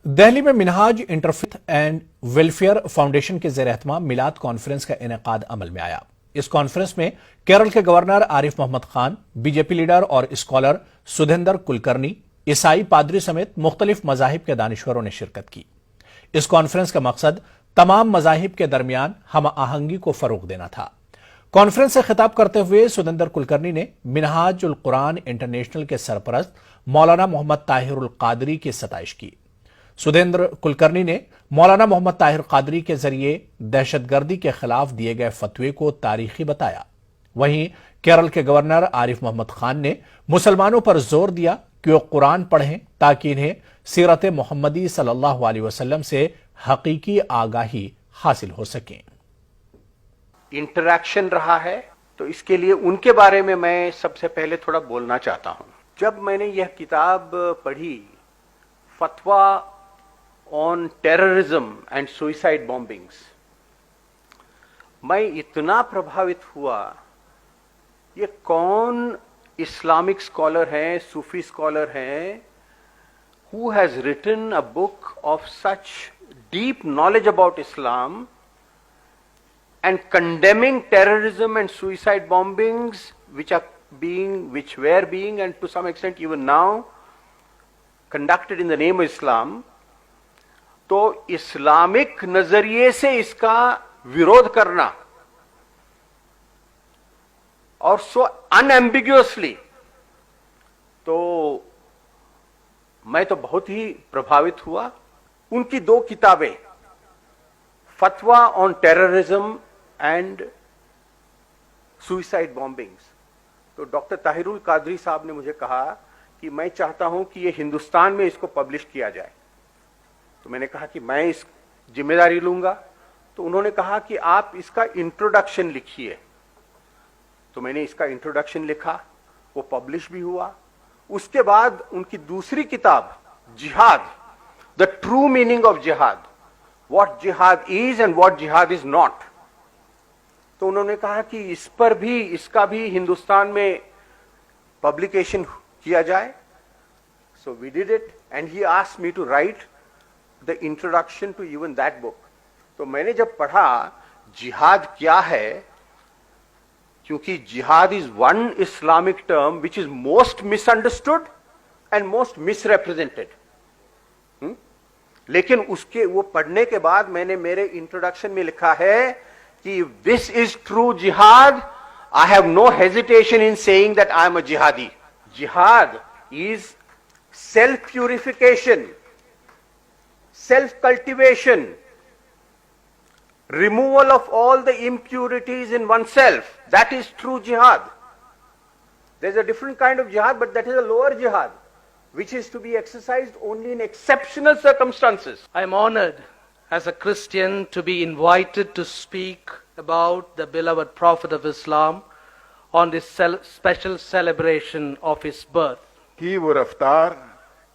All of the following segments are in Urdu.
دہلی میں منہاج انٹرفیتھ اینڈ ویلفیئر فاؤنڈیشن کے زیر اہتمام میلاد کانفرنس کا انعقاد عمل میں آیا۔ اس کانفرنس میں کیرل کے governor Arif Mohammad Khan, B J P leader اور اسکالر سدھیندر کلکرنی، عیسائی پادری سمیت مختلف مذاہب کے دانشوروں نے شرکت کی۔ اس کانفرنس کا مقصد تمام مذاہب کے درمیان ہم آہنگی کو فروغ دینا تھا۔ کانفرنس سے خطاب کرتے ہوئے سدھیندر کلکرنی نے منہاج القرآن انٹرنیشنل کے سرپرست مولانا محمد طاہر القادری کی ستائش کی۔ سدھیندر کلکرنی نے مولانا محمد طاہر قادری کے ذریعے دہشت گردی کے خلاف دیے گئے فتوے کو تاریخی بتایا۔ وہیں کیرل کے گورنر عارف محمد خان نے مسلمانوں پر زور دیا کہ وہ قرآن پڑھیں تاکہ انہیں سیرت محمدی صلی اللہ علیہ وسلم سے حقیقی آگاہی حاصل ہو سکیں۔ انٹریکشن رہا ہے تو اس کے لیے ان کے بارے میں سب سے پہلے تھوڑا بولنا چاہتا ہوں۔ جب میں نے یہ کتاب پڑھی، فتویٰ آن ٹیررزم اینڈ سوئسائڈ بامبنگز، میں اتنا پربھاوت ہوا۔ یہ کون اسلامک اسکالر ہیں، صوفی اسکالر ہیں who has written a book of such deep knowledge about Islam and condemning terrorism and suicide bombings which were being and to some extent even now conducted in the name of Islam. تو اسلامک نظریے سے اس کا ویرودھ کرنا اور سو انایمبیگوسلی، تو میں تو بہت ہی پربھاوت ہوا۔ ان کی دو کتابیں، فتویٰ آن ٹیررزم اینڈ سوئسائڈ بامبنگز، تو ڈاکٹر طاہر القادری صاحب نے مجھے کہا کہ میں چاہتا ہوں کہ یہ ہندوستان میں اس کو پبلش کیا جائے۔ تو میں نے کہا کہ میں اس ذمہ داری لوں گا۔ تو انہوں نے کہا کہ آپ اس کا انٹروڈکشن لکھیے۔ تو میں نے اس کا انٹروڈکشن لکھا، وہ پبلش بھی ہوا۔ اس کے بعد ان کی دوسری کتاب جہاد، دا ٹرو میننگ آف جہاد، واٹ جہاد از اینڈ واٹ جہاد از ناٹ، تو انہوں نے کہا کہ اس کا بھی ہندوستان میں پبلیکیشن کیا جائے۔ So we did it and he asked me to write the introduction to even that book. تو میں نے جب پڑھا جہاد کیا ہے، کیونکہ جہاد is one Islamic term which is most misunderstood and most misrepresented. لیکن اس کے وہ پڑھنے کے بعد میں نے میرے انٹروڈکشن میں لکھا ہے کہ this is true jihad. I have no hesitation in saying that I am a jihadi. Jihad is self-purification, self-cultivation, removal of all the impurities in oneself. That is true jihad. There's a different kind of jihad, but that is a lower jihad, which is to be exercised only in exceptional circumstances. I am honored as a Christian to be invited to speak about the beloved Prophet of Islam on this special celebration of his birth. کی وہ رفتار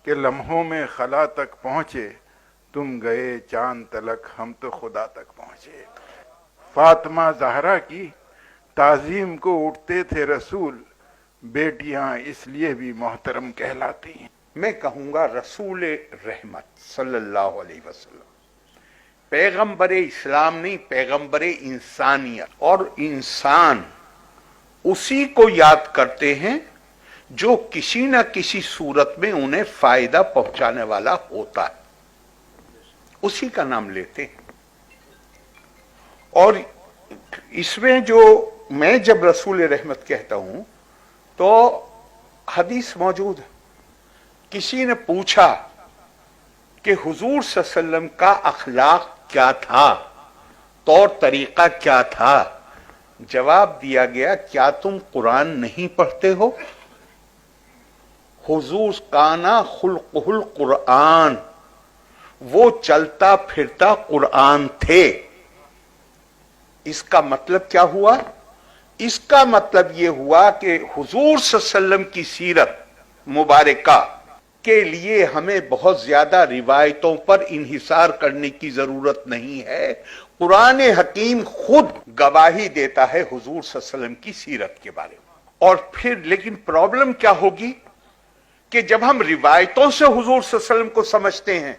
کہ لمحوں میں خلا تک پہنچے، تم گئے چاند تلک ہم تو خدا تک پہنچے۔ فاطمہ زہرا کی تعظیم کو اٹھتے تھے رسول، بیٹیاں اس لیے بھی محترم کہلاتی ہیں۔ میں کہوں گا رسول رحمت صلی اللہ علیہ وسلم، پیغمبر اسلام نہیں، پیغمبر انسانیت، اور انسان اسی کو یاد کرتے ہیں جو کسی نہ کسی صورت میں انہیں فائدہ پہنچانے والا ہوتا ہے، اسی کا نام لیتے ہیں۔ اور اس میں جو میں جب رسول رحمت کہتا ہوں تو حدیث موجود ہے۔ کسی نے پوچھا کہ حضور صلی اللہ علیہ وسلم کا اخلاق کیا تھا، طور طریقہ کیا تھا؟ جواب دیا گیا، کیا تم قرآن نہیں پڑھتے ہو؟ حضور کانا خلقہ القرآن، وہ چلتا پھرتا قرآن تھے۔ اس کا مطلب کیا ہوا؟ اس کا مطلب یہ ہوا کہ حضور صلی اللہ علیہ وسلم کی سیرت مبارکہ کے لیے ہمیں بہت زیادہ روایتوں پر انحصار کرنے کی ضرورت نہیں ہے۔ قرآن حکیم خود گواہی دیتا ہے حضور صلی اللہ علیہ وسلم کی سیرت کے بارے میں۔ اور پھر لیکن پرابلم کیا ہوگی کہ جب ہم روایتوں سے حضور صلی اللہ علیہ وسلم کو سمجھتے ہیں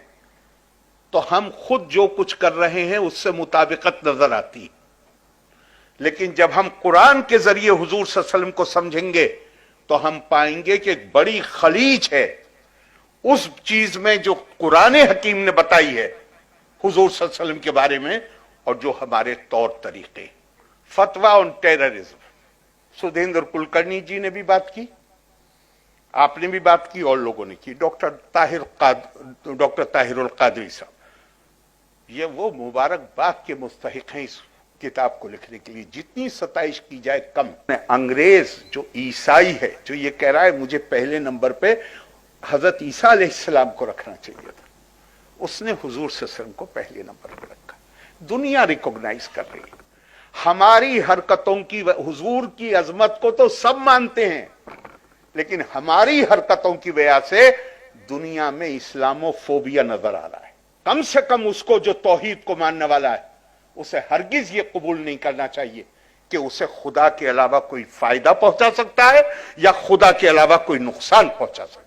تو ہم خود جو کچھ کر رہے ہیں اس سے مطابقت نظر آتی، لیکن جب ہم قرآن کے ذریعے حضور صلی اللہ علیہ وسلم کو سمجھیں گے تو ہم پائیں گے کہ ایک بڑی خلیج ہے اس چیز میں جو قرآن حکیم نے بتائی ہے حضور صلی اللہ علیہ وسلم کے بارے میں، اور جو ہمارے طور طریقے. فتویٰ آن ٹیررزم، سدھیندر کلکرنی جی نے بھی بات کی، آپ نے بھی بات کی، اور لوگوں نے کی. ڈاکٹر طاہر القادری صاحب، یہ وہ مبارکباد کے مستحق ہیں اس کتاب کو لکھنے کے لیے. جتنی ستائش کی جائے کم. انگریز جو عیسائی ہے، جو یہ کہہ رہا ہے مجھے پہلے نمبر پہ حضرت عیسیٰ علیہ السلام کو رکھنا چاہیے تھا، اس نے حضور صلی اللہ علیہ وسلم کو پہلے نمبر پہ رکھا. دنیا ریکوگنائز کر رہی ہے ہماری حرکتوں کی. حضور کی عظمت کو تو سب مانتے ہیں، لیکن ہماری حرکتوں کی وجہ سے دنیا میں اسلامو فوبیا نظر آ رہا ہے. کم سے کم اس کو جو توحید کو ماننے والا ہے اسے ہرگز یہ قبول نہیں کرنا چاہیے کہ اسے خدا کے علاوہ کوئی فائدہ پہنچا سکتا ہے یا خدا کے علاوہ کوئی نقصان پہنچا سکتا ہے.